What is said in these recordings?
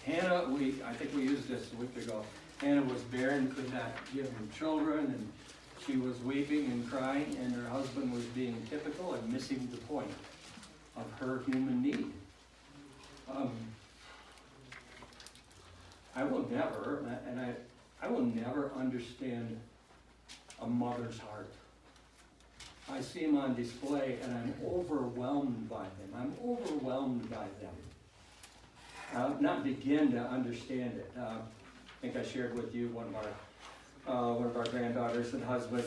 Hannah, I think we used this a week ago. Hannah was barren, could not give him children, and she was weeping and crying, and her husband was being typical and missing the point of her human need. I will never, I will never understand a mother's heart. I see them on display, and I'm overwhelmed by them. I'm overwhelmed by them. I'll not begin to understand it. I think I shared with you one of our granddaughters and husband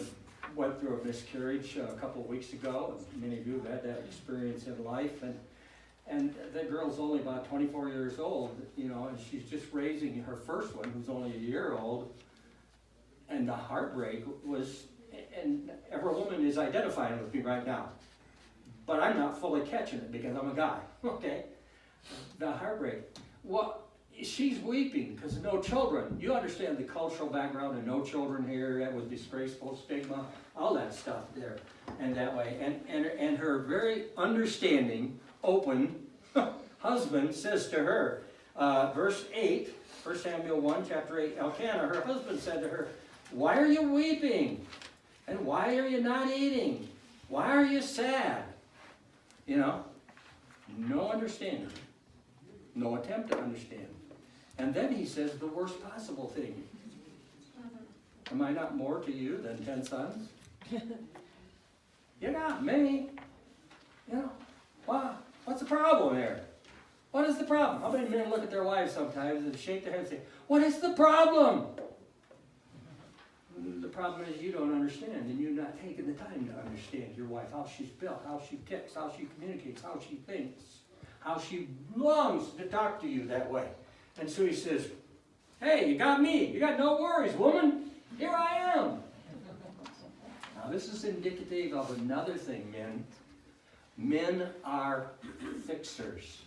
went through a miscarriage a couple of weeks ago. Many of you have had that experience in life, and that girl's only about 24 years old, you know, and she's just raising her first one, who's only a year old, and the heartbreak was, and every woman is identifying with me right now, but I'm not fully catching it because I'm a guy, okay? The heartbreak. Well, she's weeping because no children. You understand the cultural background of no children here, that was disgraceful, stigma, all that stuff there, and that way. And her very understanding, open husband says to her, verse 8, 1 Samuel 1, chapter 8, Elkanah, her husband said to her, "Why are you weeping? And why are you not eating? Why are you sad?" You know, no understanding. No attempt to understand. And then he says the worst possible thing. Am I not more to you than 10 sons? You're not me. You know, wow, what's the problem there? What is the problem? How many men look at their wives sometimes and shake their head and say, "What is the problem?" The problem is you don't understand, and you're not taking the time to understand your wife, how she's built, how she ticks, how she communicates, how she thinks, how she longs to talk to you that way. And so he says, "Hey, you got me. You got no worries, woman. Here I am." Now this is indicative of another thing, men. Men are fixers.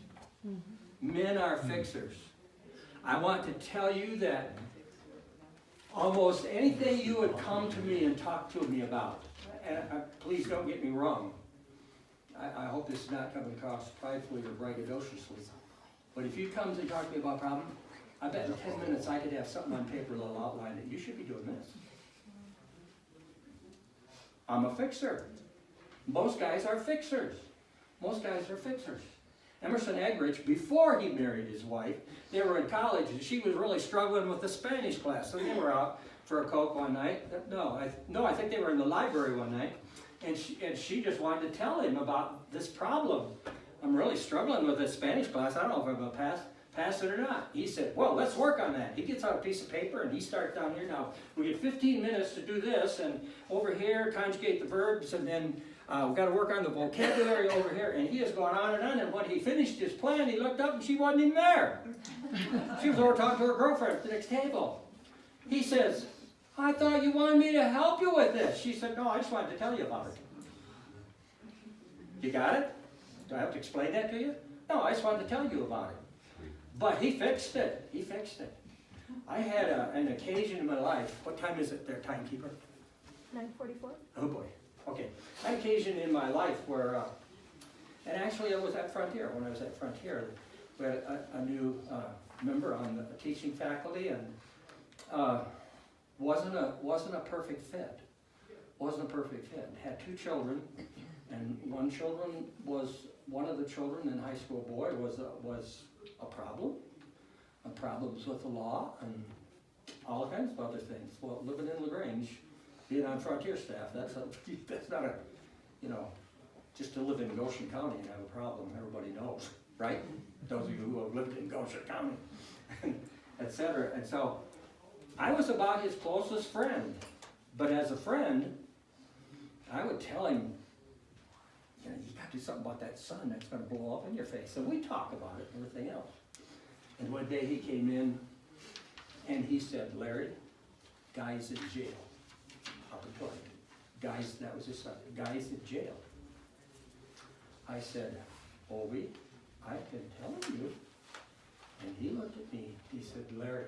Men are fixers. I want to tell you that almost anything you would come to me and talk to me about, and please don't get me wrong, I hope this is not coming across pridefully or braggadociously, but if you come to talk to me about a problem, I bet in 10 minutes I could have something on paper that'll outline it. You should be doing this. I'm a fixer. Most guys are fixers. Most guys are fixers. Emerson Eggerichs, before he married his wife, they were in college, and she was really struggling with the Spanish class. So they were out for a Coke one night. I think they were in the library one night, and she just wanted to tell him about this problem. "I'm really struggling with this Spanish class. I don't know if I'm going to pass it or not." He said, "Well, let's work on that." He gets out a piece of paper, and he starts down here. "Now, we get 15 minutes to do this, and over here, conjugate the verbs, and then we've got to work on the vocabulary over here." And he is going on, and when he finished his plan, he looked up, and she wasn't even there. She was over talking to her girlfriend at the next table. He says, "I thought you wanted me to help you with this." She said, "No, I just wanted to tell you about it." You got it? Do I have to explain that to you? No, I just wanted to tell you about it. But he fixed it. He fixed it. I had an occasion in my life. What time is it there, timekeeper? 9:44. Oh boy. Okay. I had an occasion in my life where, and actually I was at Frontier. When I was at Frontier, we had a new member on the teaching faculty, and wasn't a perfect fit. Wasn't a perfect fit. Had 2 children, and one of the children in high school boy was a problem. Problems with the law and all kinds of other things. Well, living in LaGrange, being on Frontier staff, that's not a, you know, just to live in Goshen County and have a problem, everybody knows, right? Those of you who have lived in Goshen County, etc. And so I was about his closest friend, but as a friend, I would tell him, "You know, you got to do something about that sun that's going to blow up in your face." And we talk about it and everything else. And one day he came in and he said, "Larry, guy's in jail." I'll be quiet. Guys, that was his son. "Guy's in jail." I said, "Obi, I've been telling you." And he looked at me. He said, "Larry,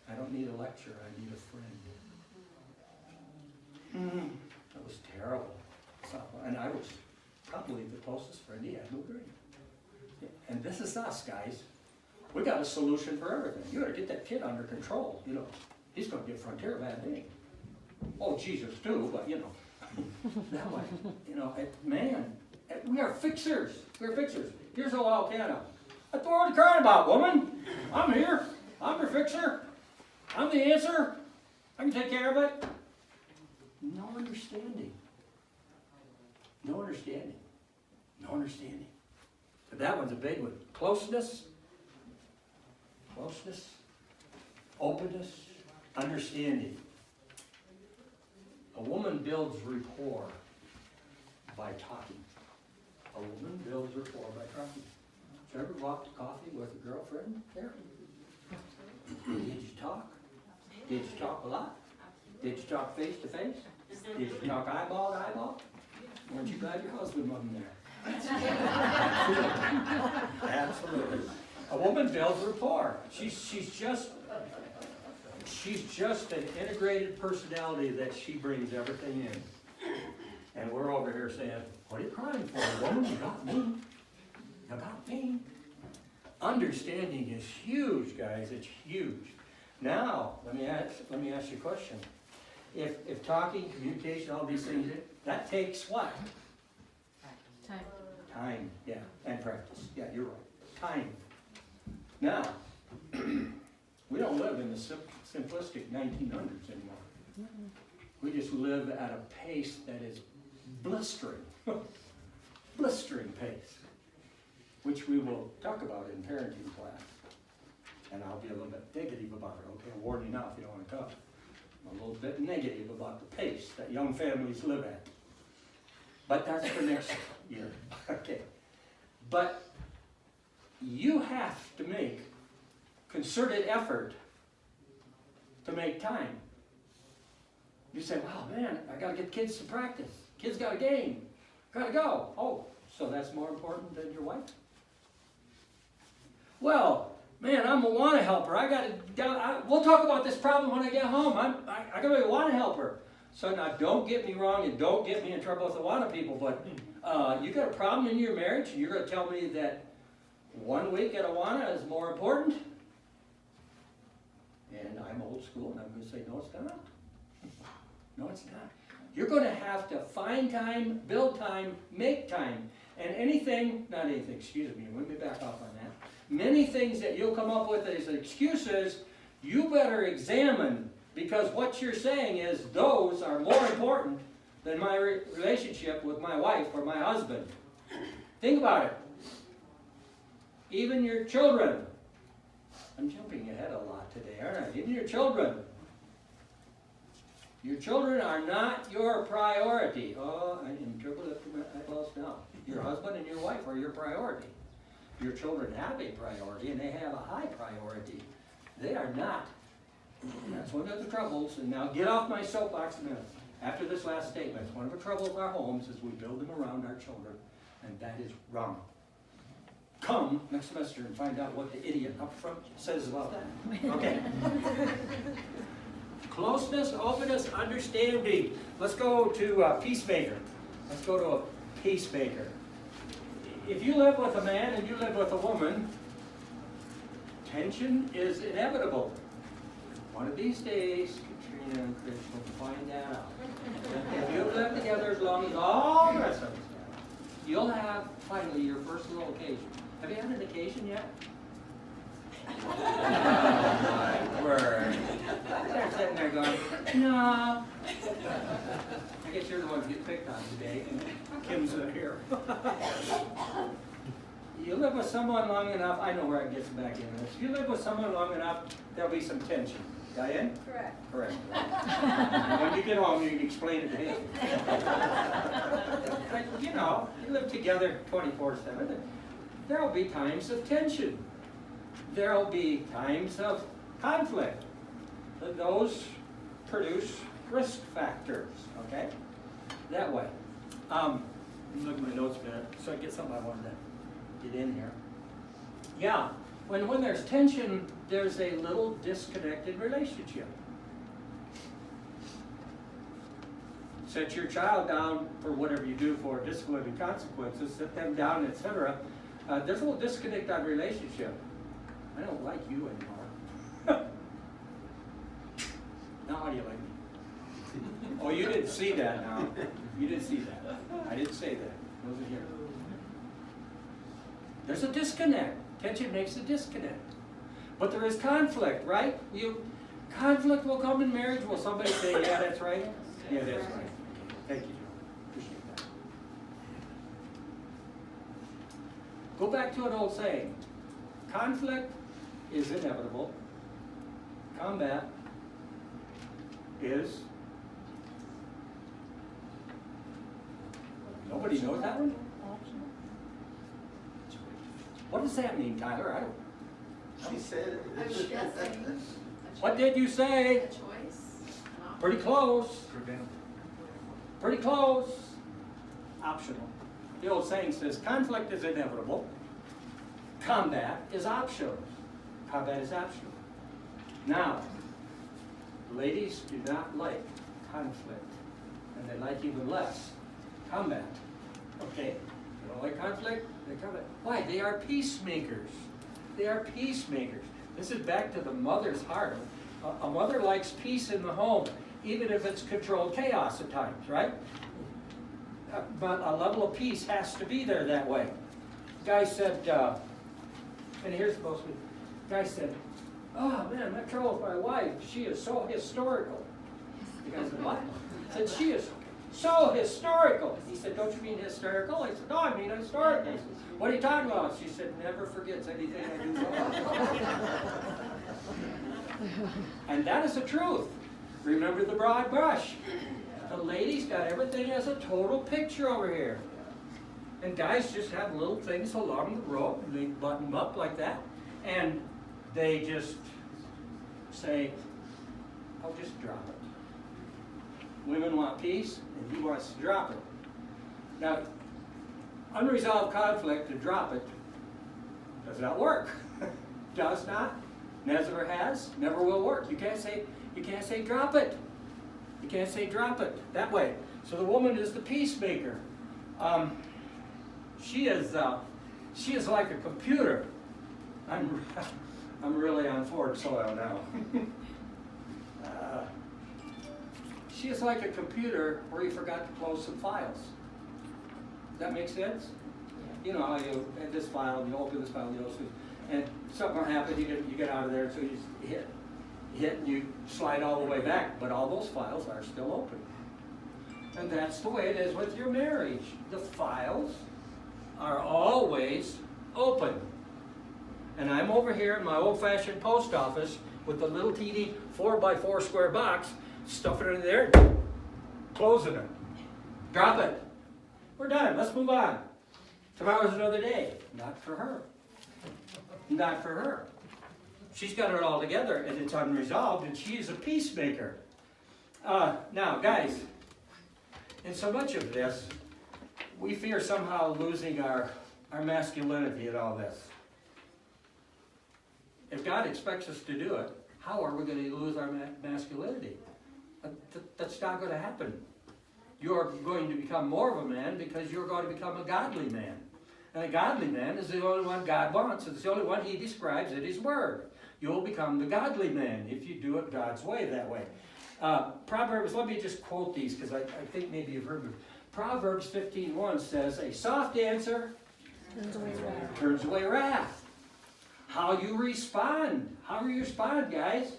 I don't need a lecture. I need a friend." That was terrible. And I was probably the closest friend he had to agree. And this is us, guys. We got a solution for everything. You gotta get that kid under control, you know. He's gonna give Frontier a bad name. Oh, Jesus too, but you know, that way, you know, man, we are fixers. We're fixers. Here's a wild cat out. That's what we're crying about, woman. I'm here. I'm your fixer. I'm the answer. I can take care of it. No understanding. No understanding. No understanding. But that one's a big one. Closeness. Closeness. Openness. Understanding. A woman builds rapport by talking. A woman builds rapport by talking. Did you ever walk to coffee with a girlfriend there? Did you talk? Did you talk a lot? Did you talk face to face? Did you talk eyeball to eyeball? Weren't you glad your husband wasn't there? Absolutely. A woman builds rapport. She's just an integrated personality that she brings everything in. And we're over here saying, what are you crying for, woman? You got me. You got me. Understanding is huge, guys. It's huge. Now, let me ask you a question. If talking, communication, all these things, that takes what? Time. Time, yeah, and practice. Yeah, you're right. Time. Now, we don't live in the simplistic 1900s anymore. We just live at a pace that is blistering, blistering pace, which we will talk about in parenting class. And I'll be a little bit negative about it, okay? Warn you now if you don't want to come. I'm a little bit negative about the pace that young families live at. But that's for next year, okay? But you have to make concerted effort to make time. You say, wow, man, I got to get kids to practice. Kids got a game. Got to go. Oh, so that's more important than your wife? Well, man, I'm a want to helper. We'll talk about this problem when I get home. I got to be a want to helper. So now, don't get me wrong and don't get me in trouble with the want to people, but you got a problem in your marriage and you're going to tell me that 1 week at Awana is more important? And I'm old school and I'm going to say, no, it's not. No, it's not. You're going to have to find time, build time, make time. And not anything, excuse me, let me back off on that. Many things that you'll come up with as excuses, you better examine, because what you're saying is those are more important than my relationship with my wife or my husband. Think about it. Even your children. I'm jumping ahead a lot today, aren't I? Even your children. Your children are not your priority. Oh, I am triple up to my eyeballs now. Your husband and your wife are your priority. Your children have a priority, and they have a high priority. They are not. That's one of the troubles. And now get off my soapbox a minute. After this last statement, one of the troubles of our homes is we build them around our children, and that is wrong. Come next semester and find out what the idiot up front says about that. Okay. Closeness, openness, understanding. Let's go to a peacemaker. Let's go to a peacemaker. If you live with a man and you live with a woman, tension is inevitable. One of these days, Katrina and Chris will find that out. If you live together as long as all the rest of us have, you'll have finally your first little occasion. Have you had an occasion yet? Oh my word. They're sitting there going, no. I guess you're the ones who get picked on today. Kim's here. You live with someone long enough, I know where I can get some back in this. If you live with someone long enough, there'll be some tension. Cheyenne? Correct. Correct. When you get home, you can explain it to him. But, you know, you live together 24/7. There'll be times of tension. There'll be times of conflict. Those produce risk factors, okay? That way. Look at my notes, man, so I get something I wanted to get in here. Yeah, when there's tension, there's a little disconnected relationship. Set your child down for whatever you do for discipline and consequences, set them down, etc. There's a little disconnect on relationship. I don't like you anymore. Now how do you like me? Oh, you didn't see that now. You didn't see that. I didn't say that. It wasn't here. There's a disconnect. Tension makes a disconnect. But there is conflict, right? Conflict will come in marriage. Will somebody say, yeah, that's right? Yeah, that's right. Thank you, John. Appreciate that. Go back to an old saying. Conflict is inevitable. Combat is... Nobody knows that one? What does that mean, Tyler? I don't... She said it. I was guessing. What did you say? A choice? Pretty close. Pretty close. Optional. The old saying says, conflict is inevitable. Combat is optional. Combat is optional. Now, ladies do not like conflict, and they like even less combat. Okay? You don't like conflict? They combat. Why? They are peacemakers. They are peacemakers. This is back to the mother's heart. A mother likes peace in the home, even if it's controlled chaos at times, right? But a level of peace has to be there that way. Guy said, and here's the most, guy said, oh man, that trouble with my wife, she is so historical. The guy said, what? He said, she is so historical. He said, don't you mean hysterical? I said, no, I mean historical. He said, what are you talking about? She said, never forgets anything I do wrong. And that is the truth. Remember the broad brush. The ladies got everything as a total picture over here. And guys just have little things along the road, and they button them up like that, and they just say, I'll just drop it. Women want peace, and he wants to drop it. Now, unresolved conflict, to drop it, does not work. Does not, never has, never will work. You can't say drop it. You can't say drop it that way. So the woman is the peacemaker. She is like a computer. I'm really on Ford soil now. She is like a computer where you forgot to close some files. Does that make sense? You know how you add this file, and you open this file, and something will happen, you get out of there, so you just hit and you slide all the way back, but all those files are still open. And that's the way it is with your marriage. The files are always open. And I'm over here in my old-fashioned post office with the little teeny 4x4 square box, stuffing it in there, closing it. Drop it. We're done. Let's move on. Tomorrow's another day. Not for her. Not for her. She's got it all together, and it's unresolved, and she is a peacemaker. Now, guys, in so much of this, we fear somehow losing our masculinity in all this. If God expects us to do it, how are we going to lose our masculinity? That's not going to happen. You're going to become more of a man because you're going to become a godly man. And a godly man is the only one God wants. It's the only one He describes in His Word. You'll become the godly man if you do it God's way that way. Proverbs, let me just quote these because I think maybe you've heard them. Proverbs 15:1 says, a soft answer turns away wrath. How you respond. How you respond, guys.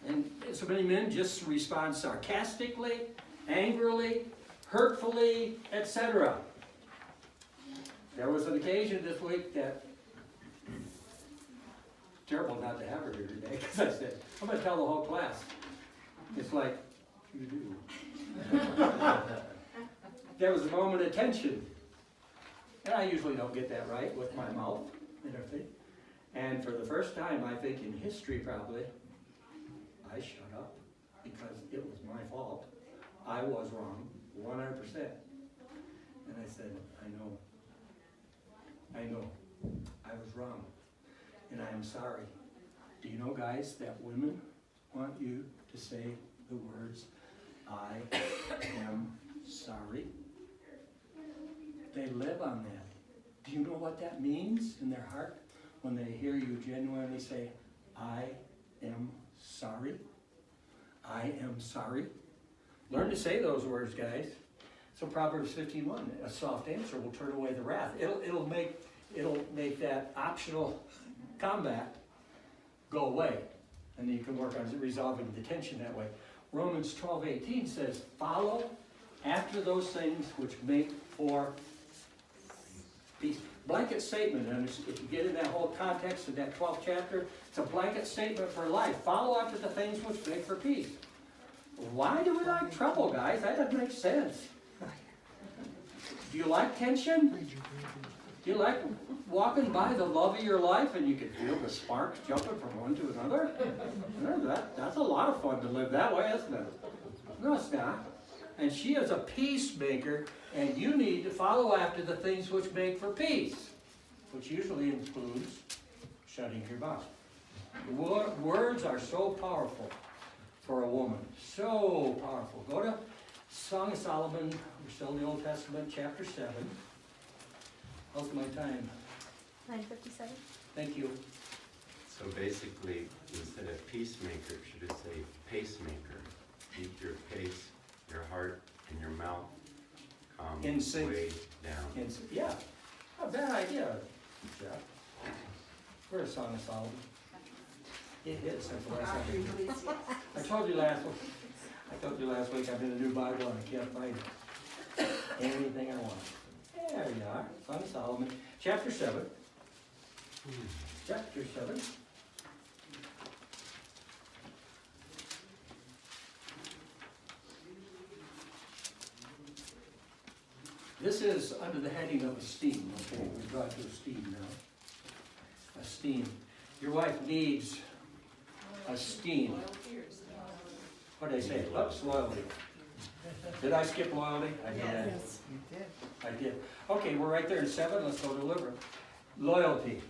And so many men just respond sarcastically, angrily, hurtfully, etc. There was an occasion this week that, terrible not to have her here today, because I said, I'm going to tell the whole class. It's like, you do. There was a moment of tension. And I usually don't get that right with my mouth and everything. And for the first time, I think in history probably, I shut up because it was my fault. I was wrong, 100%. And I said, I know, I was wrong, and I am sorry. Do you know, guys, that women want you to say the words, I am sorry? They live on that. Do you know what that means in their heart? when they hear you genuinely say, I am sorry? I am sorry. Learn to say those words, guys. So Proverbs 15:1, a soft answer will turn away the wrath. It'll make that optional combat go away. And then you can work on resolving the tension that way. Romans 12:18 says, follow after those things which make for peace. Blanket statement, and if you get in that whole context of that 12th chapter, it's a blanket statement for life. Follow after the things which make for peace. Why do we like trouble, guys? That doesn't make sense. Do you like tension? Do you like walking by the love of your life and you can feel the sparks jumping from one to another? That's a lot of fun to live that way, isn't it? No, it's not. And she is a peacemaker, and you need to follow after the things which make for peace, which usually includes shutting your mouth. Words are so powerful for a woman. So powerful. Go to Song of Solomon. We're still in the Old Testament, chapter 7. How's my time? 9:57. Thank you. So basically, instead of peacemaker, it should just say pacemaker. Keep your pace, your heart, and your mouth In sync. way down. Yeah, a bad idea, Jeff. We're a Song of Solomon. It is since the last time. I told you last week I'm in a new Bible and I can't find anything I want. There you are, Song of Solomon, chapter 7. Chapter 7. This is under the heading of esteem. Okay, we've got to esteem now. Esteem. Your wife needs esteem. What did I say? Oops, loyalty. Did I skip loyalty? I did. Yes. You did. I did. Okay, we're right there in 7. Let's go to deliver. Loyalty.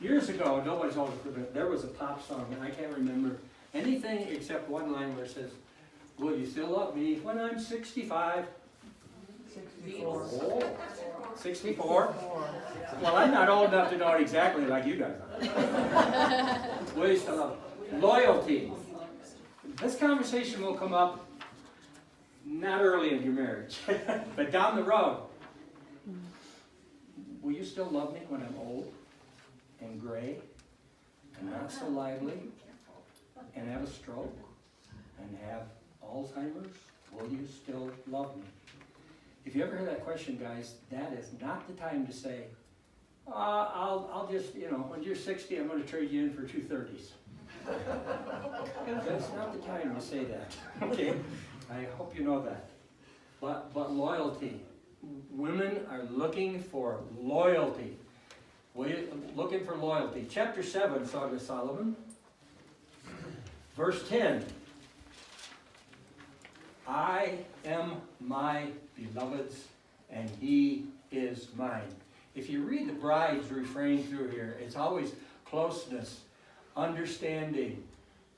Years ago, nobody's older than there was a pop song, and I can't remember anything except one line where it says, will you still love me when I'm 65? 64. Oh, 64? Well, I'm not old enough to know it exactly like you guys are. Will you still love me? Loyalty. This conversation will come up not early in your marriage, but down the road. Will you still love me when I'm old and gray and not so lively and have a stroke and have Alzheimer's? Will you still love me? If you ever hear that question, guys, that is not the time to say, I'll just, when you're 60, I'm going to trade you in for 2 30s. That's not the time to say that, okay? I hope you know that. But loyalty. Women are looking for loyalty. Looking for loyalty. Chapter 7, Song of Solomon. Verse 10. I am my beloved's, and he is mine. If you read the bride's refrain through here, it's always closeness, understanding,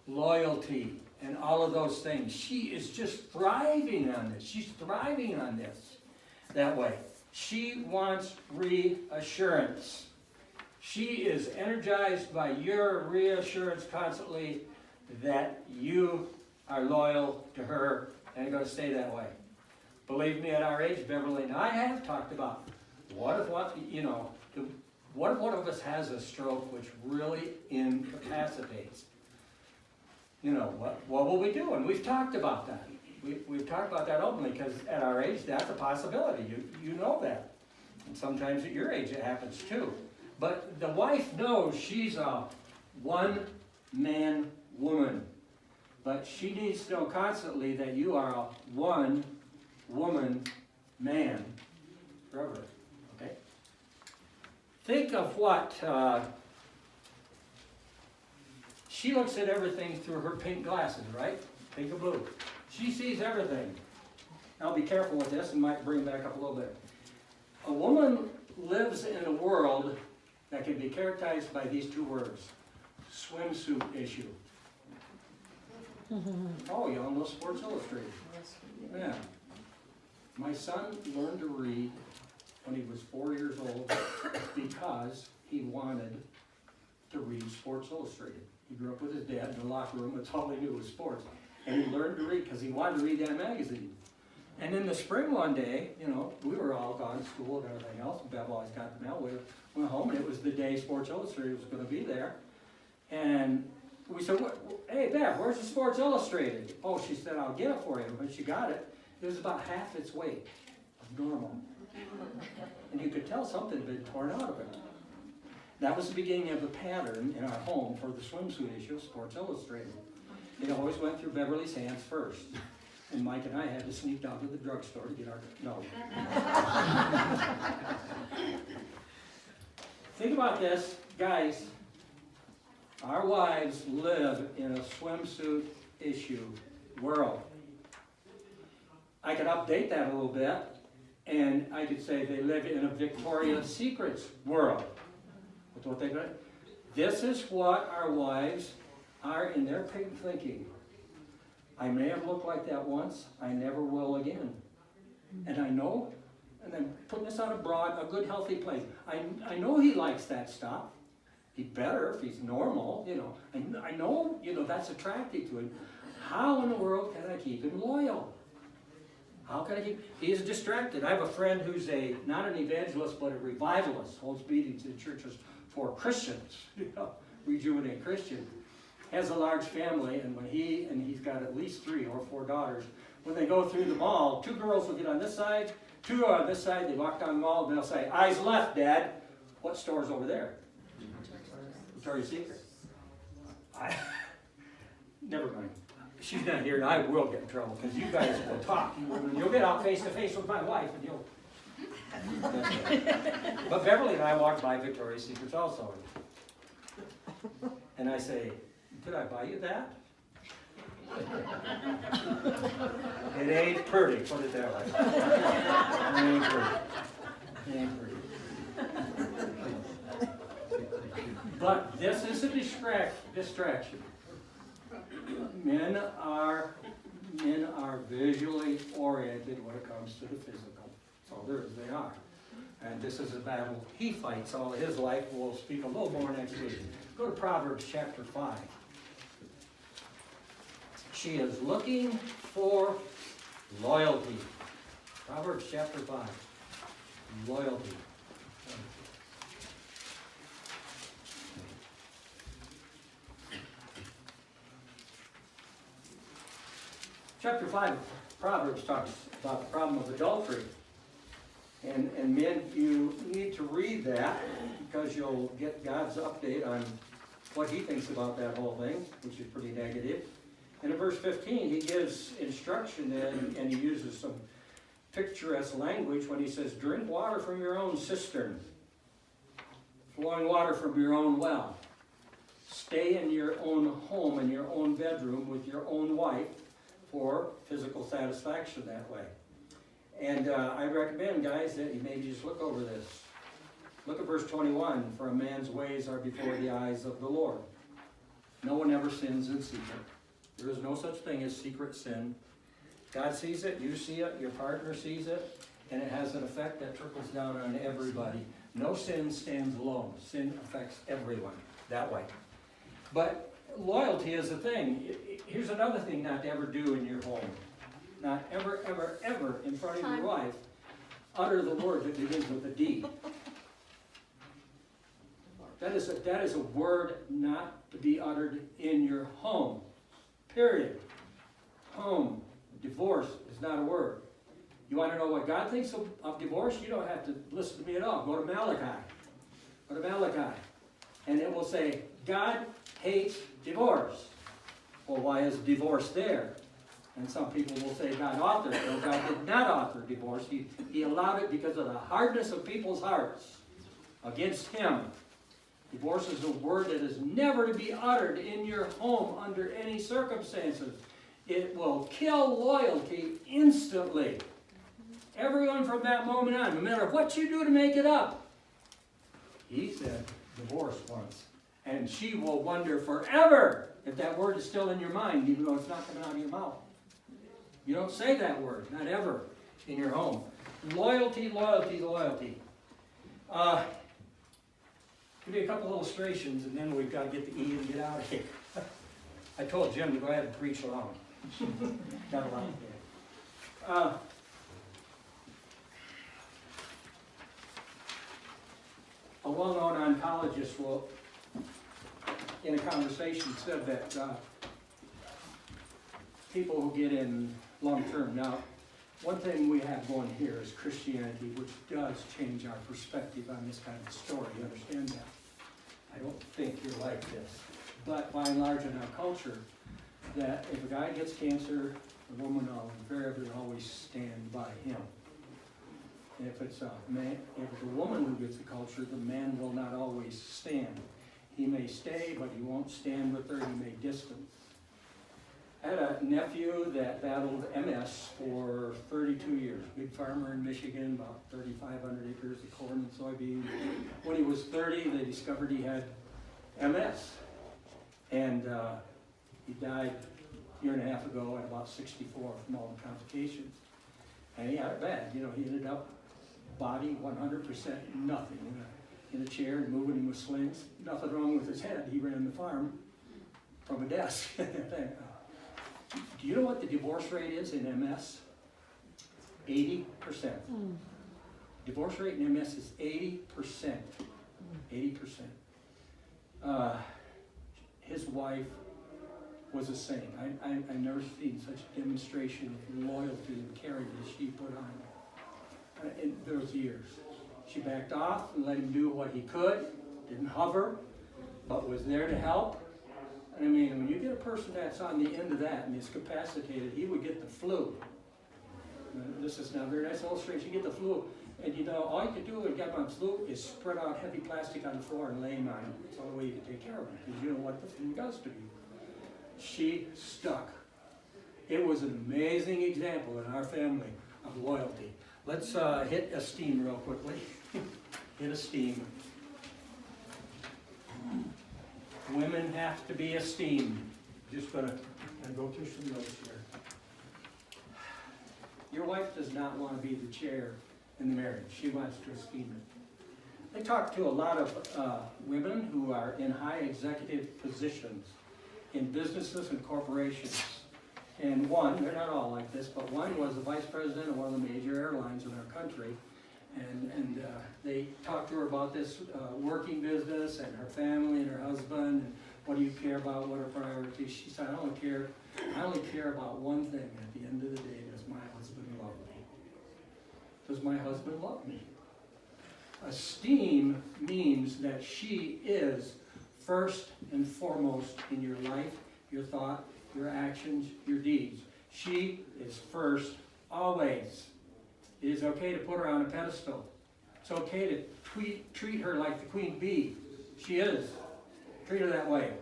loyalty, and all of those things. She is just thriving on this. She's thriving on this that way. She wants reassurance. She is energized by your reassurance constantly that you are loyal to her and going to stay that way. Believe me, at our age, Beverly and I have talked about what if one of us has a stroke which really incapacitates? What will we do? And we've talked about that. We've talked about that openly because at our age, that's a possibility. You know that. And sometimes at your age, it happens too. But the wife knows she's a one-man woman. But she needs to know constantly that you are a one-woman man forever. Okay? Think of what she looks at everything through her pink glasses, right? Pink and blue. She sees everything. I'll be careful with this and might bring back up a little bit. A woman lives in a world that can be characterized by these 2 words. Swimsuit issue. Oh, y'all know Sports Illustrated. Yeah. My son learned to read when he was 4 years old because he wanted Sports Illustrated. He grew up with his dad in the locker room. That's all he knew was sports. And he learned to read because he wanted to read that magazine. And in the spring one day, we were all gone to school and everything else. Bev always got the mail. We went home, and it was the day Sports Illustrated was going to be there. And we said, hey, Bev, where's the Sports Illustrated? Oh, she said, I'll get it for you. When she got it, it was about half its weight of normal. And you could tell something had been torn out of it. That was the beginning of the pattern in our home for the swimsuit issue of Sports Illustrated. It always went through Beverly's hands first. And Mike and I had to sneak down to the drugstore to get our, no. Think about this, guys. Our wives live in a swimsuit issue world. I could update that a little bit, and I could say they live in a Victoria's Secrets world. That's what they got. This is what our wives are in their thinking. I may have looked like that once. I never will again. And I know, and I'm putting this on a good, healthy place. I know he likes that stuff. He better if he's normal, I know, that's attractive to him. How in the world can I keep him loyal? How can I keep, he is distracted. I have a friend who's not an evangelist, but a revivalist, holds meetings in churches for Christians, rejuvenate Christians. Has a large family, and when he's got at least 3 or 4 daughters, when they go through the mall, 2 girls will get on this side, 2 on this side, they walk down the mall, and they'll say, eyes left, Dad. What store's over there? Victoria's Secret. Never mind. She's not here, and I will get in trouble, because you guys will talk. You'll get out face to face with my wife, and you'll... But Beverly and I walked by Victoria's Secrets also. And I say, did I buy you that? It ain't pretty, put it that way. It ain't pretty. It ain't pretty. But this is a distraction. Men are visually oriented when it comes to the physical. That's all there is, they are. And this is a battle he fights all his life. We'll speak a little more next week. Go to Proverbs chapter 5. She is looking for loyalty. Proverbs chapter 5. Loyalty. Chapter 5 of Proverbs talks about the problem of adultery. And men, you need to read that because you'll get God's update on what he thinks about that whole thing, which is pretty negative. And in verse 15, he gives instruction and he uses some picturesque language when he says, drink water from your own cistern, flowing water from your own well. Stay in your own home, in your own bedroom with your own wife for physical satisfaction that way. And I recommend, guys, that you maybe just look over this. Look at verse 21. For a man's ways are before the eyes of the Lord. No one ever sins in secret. There is no such thing as secret sin. God sees it, you see it, your partner sees it, and it has an effect that trickles down on everybody. No sin stands alone. Sin affects everyone that way. But loyalty is a thing. Here's another thing not to ever do in your home. Not ever, ever, ever in front of your wife utter the word that begins with a D. That is a word not to be uttered in your home. Period. Home. Divorce is not a word. You want to know what God thinks of divorce? You don't have to listen to me at all. Go to Malachi. Go to Malachi. And it will say, God hates divorce. Well, why is divorce there? And some people will say God authored it. No, God did not author divorce. He allowed it because of the hardness of people's hearts against him. Divorce is a word that is never to be uttered in your home under any circumstances. It will kill loyalty instantly. Everyone from that moment on, no matter what you do to make it up. He said divorce once. And she will wonder forever if that word is still in your mind, even though it's not coming out of your mouth. You don't say that word, not ever, in your home. Loyalty, loyalty, loyalty. Give you a couple illustrations, and then we've got to get the E and get out of here. I told Jim to go ahead and preach along. Got a lot here. A well-known oncologist will, in a conversation, said that people who get in long-term. Now, one thing we have going here is Christianity, which does change our perspective on this kind of story. You understand that? I don't think you're like this. But by and large in our culture, that if a guy gets cancer, the woman will invariably always stand by him. If it's a man, if it's a woman who gets the culture, the man will not always stand. He may stay, but he won't stand with her. He may distance. I had a nephew that battled MS for 32 years. Big farmer in Michigan, about 3,500 acres of corn and soybeans. When he was 30, they discovered he had MS. And he died a year and a half ago at about 64 from all the complications. And he had it bad. You know, he ended up body 100% nothing. In a chair and moving him with slings. Nothing wrong with his head. He ran the farm from a desk. Do you know what the divorce rate is in MS? 80%. Divorce rate in MS is 80%. 80%. His wife was a saint. I've never seen such a demonstration of loyalty and caring as she put on in those years. She backed off and let him do what he could, didn't hover, but was there to help. I mean, when you get a person that's on the end of that and is capacitated, he would get the flu. This is now a very nice illustration. You get the flu, and you know, all you can do when you get on flu is spread out heavy plastic on the floor and lay him on it. It's the only way you can take care of him, because you know what the flu does to you. She stuck. It was an amazing example in our family of loyalty. Let's hit esteem real quickly. Hit esteem. Women have to be esteemed. Just gonna go through some notes here. Your wife does not want to be the chair in the marriage. She wants to esteem it. I talk to a lot of women who are in high executive positions in businesses and corporations. And one, they're not all like this, but one was the vice president of one of the major airlines in our country. And they talked to her about this working business and her family and her husband, and what do you care about, what are priorities. She said, I only care about one thing at the end of the day, does my husband love me? Does my husband love me? Esteem means that she is first and foremost in your life, your thought, your actions, your deeds. She is first always. It is okay to put her on a pedestal. It's okay to treat her like the queen bee. She is. Treat her that way.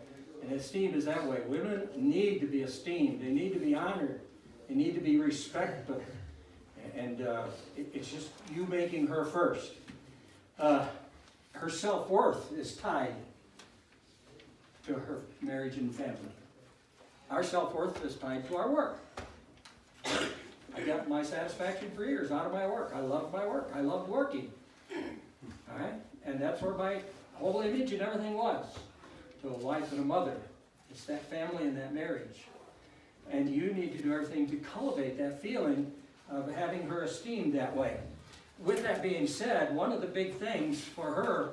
And esteem is that way. Women need to be esteemed. They need to be honored. They need to be respected. And it's just you making her first. Her self-worth is tied to her marriage and family. Our self-worth is tied to our work. I got my satisfaction for years out of my work. I loved my work. I loved working. All right? And that's where my whole image and everything was. To a wife and a mother. It's that family and that marriage. And you need to do everything to cultivate that feeling of having her esteemed that way. With that being said, one of the big things for her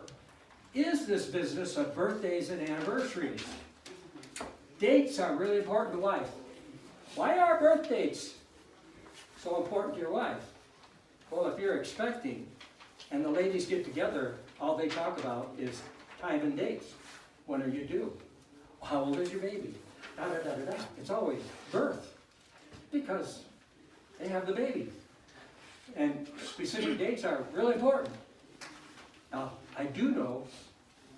is this business of birthdays and anniversaries. Dates are really important to wife. Why are birth dates so important to your wife? Well, if you're expecting and the ladies get together, all they talk about is time and dates. When are you due? How old is your baby? Da, da, da, da, da. It's always birth because they have the baby. And specific dates are really important. Now, I do know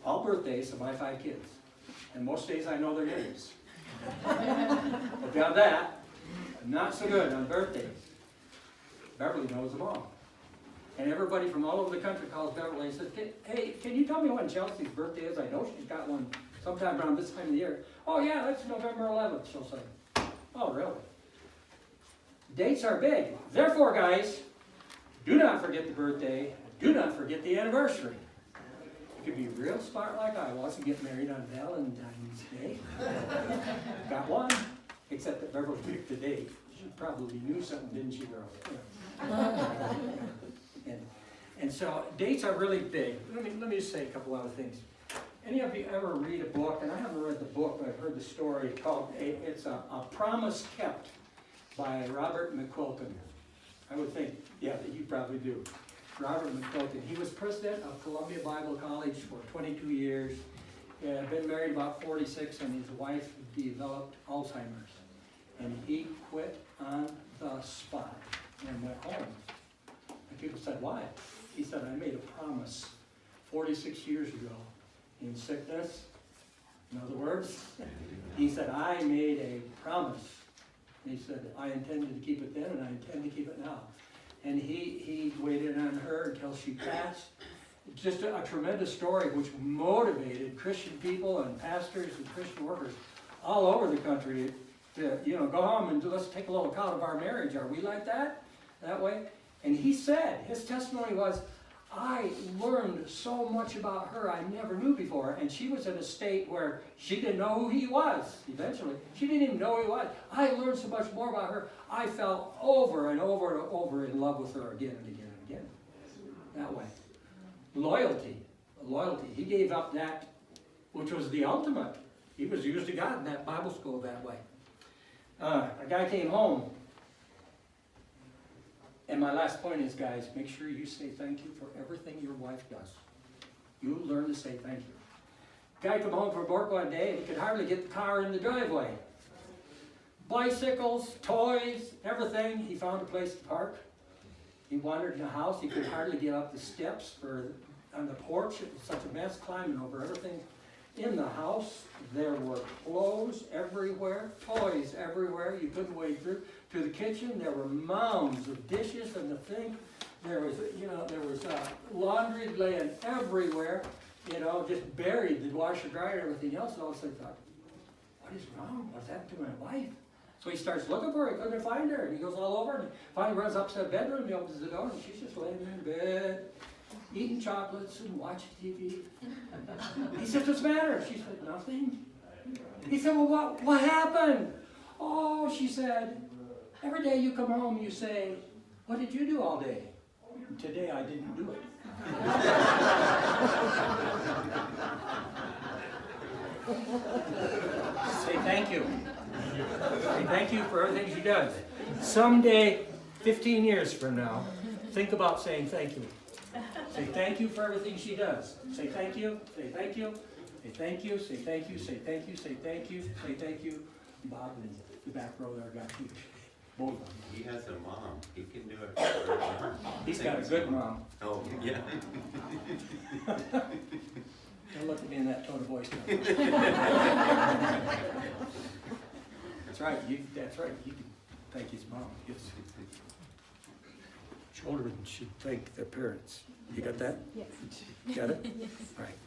all birthdays of my 5 kids. And most days I know their names. But beyond that, I'm not so good on birthdays. Beverly knows them all. And everybody from all over the country calls Beverly and says, hey, can you tell me when Chelsea's birthday is? I know she's got one sometime around this time of the year. Oh yeah, that's November 11th, she'll say. Oh, really? Dates are big. Therefore, guys, do not forget the birthday. Do not forget the anniversary. You could be real smart like I was and get married on Valentine's Day. Got one, except that Beverly picked the date. She probably knew something, didn't she, girl? And so dates are really big. Let me just say a couple other things. Any of you ever read a book, and I haven't read the book, but I've heard the story called, it's a Promise Kept by Robert McQuilkin. I would think, yeah, that you probably do. Robert McQuilkin. He was president of Columbia Bible College for 22 years. Been married about 46, and his wife developed Alzheimer's. And he quit on the spot and went home. And people said, why? He said, I made a promise 46 years ago in sickness. In other words, he said, I made a promise. And he said, I intended to keep it then, and I intend to keep it now. And he waited on her until she passed. Just a tremendous story which motivated Christian people and pastors and Christian workers all over the country to, go home and let's take a little account of our marriage. Are we like that? That way? And he said, his testimony was, I learned so much about her I never knew before. And she was in a state where she didn't know who he was, eventually. She didn't even know who he was. I learned so much more about her. I fell over and over and over in love with her again and again and again. That way. Loyalty. He gave up that, which was the ultimate. He was used to God in that Bible school that way. A guy came home. And my last point is, guys, make sure you say thank you for everything your wife does. You learn to say thank you. Guy come home from work one day and he could hardly get the car in the driveway. Bicycles, toys, everything. He found a place to park. He wandered in the house. He could hardly get up the steps on the porch. It was such a mess climbing over everything. In the house, there were clothes everywhere, toys everywhere. You couldn't wade through. To the kitchen, there were mounds of dishes in the sink. There was, laundry laying everywhere. Just buried, the washer, dryer, everything else. And all of a sudden, I thought, what is wrong? What's happened to my wife? So he starts looking for her. He couldn't find her. And he goes all over and finally runs up to the bedroom. He opens the door and she's just laying in bed, eating chocolates and watching TV. He said, what's the matter? She said, nothing. He said, well, what happened? Oh, she said, every day you come home, you say, what did you do all day? Today I didn't do it. Say thank you. Say thank you for everything she does. Someday, 15 years from now, think about saying thank you. Say thank you for everything she does. Say thank you, say thank you, say thank you, say thank you, say thank you, say thank you, say thank you. Bob in the back row there got you. Both of them. He has a mom. He can do it for her mom. He's got a good mom. Oh, yeah. Don't look at me in that tone of voice now. That's right. That's right. You can thank his mom. Yes. Children should thank their parents. You got that? Yes. Got it? Yes. Right.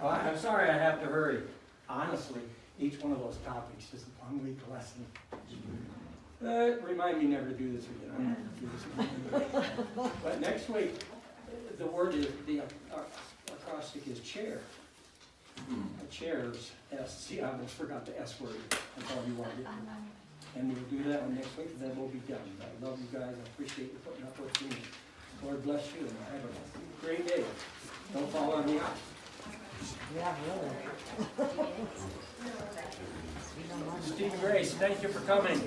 Oh, I'm sorry I have to hurry. Honestly, each one of those topics is a 1 week lesson. Remind me never to do this again. I'm not going to do this again. But next week, the word is, the acrostic is chair. A chair's S. See, I almost forgot the S word. That's all you wanted. And we'll do that one next week, and then we'll be done. I love you guys. I appreciate you putting up with me. Lord bless you, and have a great day. Don't fall on the ice. Yeah, really. Steve Grace, thank you for coming.